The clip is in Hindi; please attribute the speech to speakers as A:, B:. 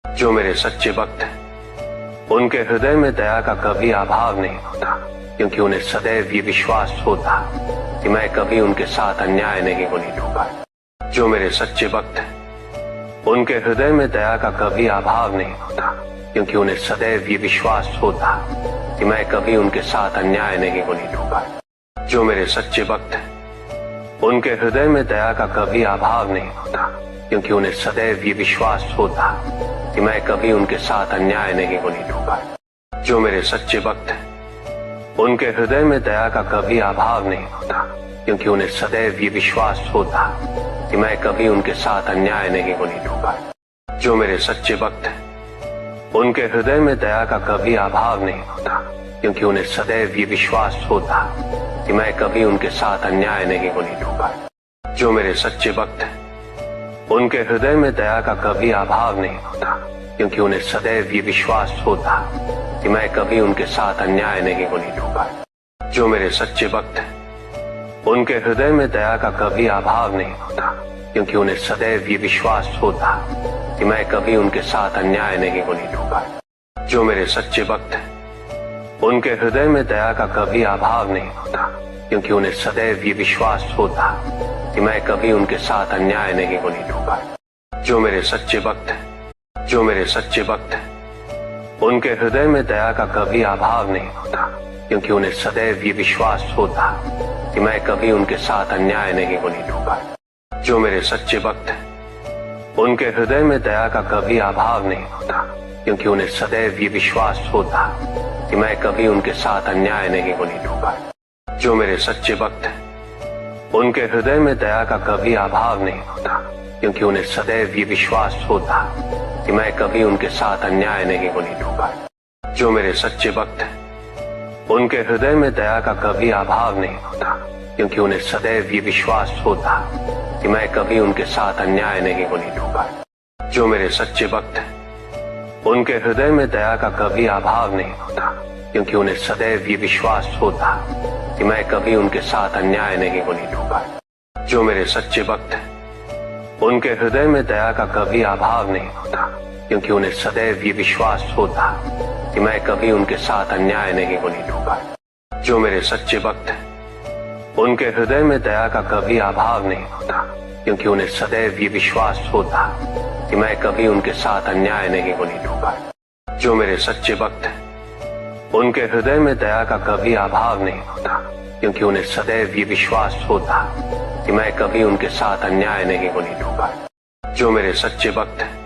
A: जो मेरे सच्चे भक्त हैं, उनके हृदय में दया का कभी अभाव नहीं होता, क्योंकि उन्हें सदैव ये विश्वास होता कि मैं कभी उनके साथ अन्याय नहीं होने दूंगा। जो मेरे सच्चे भक्त हैं, उनके हृदय में दया का कभी अभाव नहीं होता, क्योंकि उन्हें सदैव ये विश्वास होता कि मैं कभी उनके साथ अन्याय नहीं होने दूंगा। जो मेरे सच्चे भक्त हैं, उनके हृदय में दया का कभी अभाव नहीं होता, क्योंकि उन्हें सदैव ये विश्वास होता कि मैं कभी उनके साथ अन्याय नहीं होने दूंगा। जो मेरे सच्चे भक्त हैं, उनके हृदय में दया का कभी अभाव नहीं होता, क्योंकि उन्हें सदैव ये विश्वास होता कि मैं कभी उनके साथ अन्याय नहीं होने दूंगा। जो मेरे सच्चे भक्त हैं, उनके हृदय में दया का कभी अभाव नहीं होता, क्योंकि उन्हें सदैव ये विश्वास होता कि मैं कभी उनके साथ अन्याय नहीं होने दूंगा। जो मेरे सच्चे भक्त हैं, उनके हृदय में दया का कभी अभाव नहीं होता, क्योंकि उन्हें सदैव ये विश्वास होता कि मैं कभी उनके साथ अन्याय नहीं होने दूंगा। जो मेरे सच्चे भक्त हैं, उनके हृदय में दया का कभी अभाव नहीं होता, क्योंकि उन्हें सदैव ये विश्वास होता कि मैं कभी उनके साथ अन्याय नहीं होने दूंगा। जो मेरे सच्चे भक्त हैं, उनके हृदय में दया का कभी अभाव नहीं होता, क्योंकि उन्हें सदैव ये विश्वास होता कि मैं कभी उनके साथ अन्याय नहीं होने दूंगा। जो मेरे सच्चे भक्त हैं, जो मेरे सच्चे भक्त हैं, उनके हृदय में दया का कभी अभाव नहीं होता, क्योंकि उन्हें सदैव ये विश्वास होता कि मैं कभी उनके साथ अन्याय नहीं होने दूंगा। जो मेरे सच्चे भक्त हैं, उनके हृदय में दया का कभी अभाव नहीं होता, क्योंकि उन्हें सदैव ये विश्वास होता कि मैं कभी उनके साथ अन्याय नहीं होने दूंगा। जो मेरे सच्चे भक्त हैं, उनके हृदय में दया का कभी अभाव नहीं होता, क्योंकि उन्हें सदैव ये विश्वास होता कि मैं कभी उनके साथ अन्याय नहीं होने दूंगा। जो मेरे सच्चे भक्त हैं, उनके हृदय में दया का कभी अभाव नहीं होता, क्योंकि उन्हें सदैव ये विश्वास होता कि मैं कभी उनके साथ अन्याय नहीं होने दूंगा। जो मेरे सच्चे भक्त हैं, उनके हृदय में दया का कभी अभाव नहीं होता, क्योंकि उन्हें सदैव ये विश्वास होता कि मैं कभी उनके साथ अन्याय नहीं होने दूंगा। जो मेरे सच्चे भक्त हैं, उनके हृदय में दया का कभी अभाव नहीं होता, क्योंकि उन्हें सदैव ये विश्वास होता कि मैं कभी उनके साथ अन्याय नहीं होने दूंगा। जो मेरे सच्चे भक्त हैं, उनके हृदय में दया का कभी अभाव नहीं होता, क्योंकि उन्हें सदैव ये विश्वास होता कि मैं कभी उनके साथ अन्याय नहीं होने दूंगा। जो मेरे सच्चे भक्त हैं, उनके हृदय में दया का कभी अभाव नहीं होता, क्योंकि उन्हें सदैव ये विश्वास होता कि मैं कभी उनके साथ अन्याय नहीं होने दूंगा। जो मेरे सच्चे भक्त हैं,